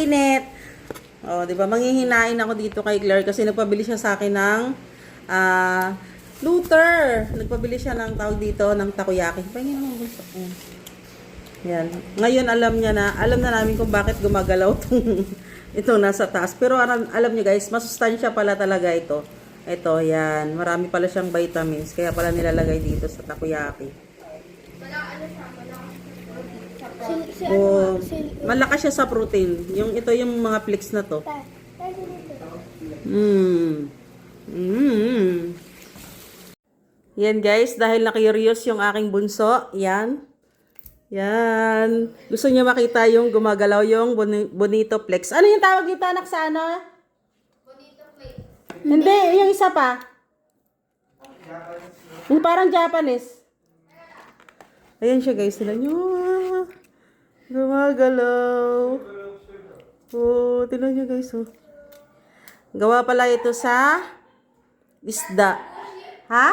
mainit. Oh, 'di ba? Manghihinain ako dito kay Claire kasi nagpabili siya sa akin ng Luther. Nagpabili siya ng tawag dito ng takoyaki. Pahingin mo gusto. Yan. Ngayon alam na namin kung bakit gumagalaw itong nasa taas. Pero alam niyo guys, masustansya pala talaga ito. Ito, yan. Marami pala siyang vitamins. Kaya pala nilalagay dito sa takoyaki. Oh, malakas siya sa protein. Ito yung mga flakes na to. Yan guys, dahil na-curious yung aking bunso. Yan. Yan. Gusto niya makita yung gumagalaw yung bonito flex. Ano yung tawag dito anak sa ano? Bonito flex. Hindi, yung isa pa. Yung parang Japanese. Ayan siya guys, sila nyo. Gumagalaw. Oh, tingnan nyo guys. Oh. Gawa pala ito sa isda. Ha?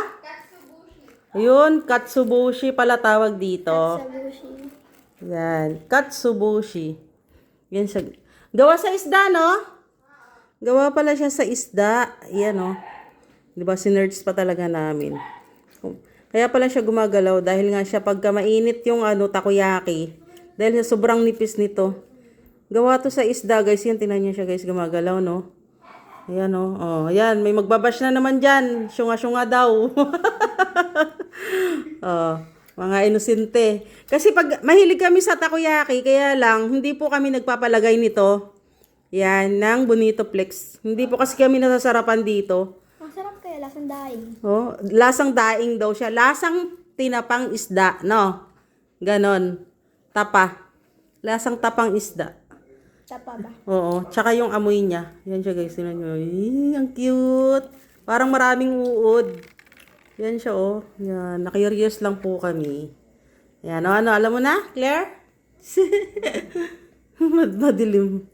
Ayun, katsubushi pala tawag dito. Yan, katsubushi. Yan siya. Gawa sa isda, no? Gawa pala siya sa isda. Yan, no? Diba, sinerge pa talaga namin. Kaya pala siya gumagalaw dahil nga siya pagka mainit yung takoyaki. Dahil sa sobrang nipis nito. Gawa to sa isda, guys. Yan, tinan niyo siya, guys, gumagalaw, no? Ayan, no? Oh, ayan, may magbabash na naman dyan. Syunga-syunga daw. Oh, mga inosente. Kasi pag mahilig kami sa takoyaki, kaya lang, hindi po kami nagpapalagay nito. Yan, ng bonito flex. Hindi po kasi kami nasasarapan dito. Masarap kaya, lasang daing. Oh, lasang daing daw siya. Lasang tinapang isda, no? Ganon. Tapa. Lasang tapang isda. Tapa ba? Oo, tsaka yung amoy niya. Yan siya guys, tingnan nyo. Ang cute. Parang maraming uod. Yan siya oh. Yan, na-curious lang po kami. Yan, ano, alam mo na, Claire? Madilim.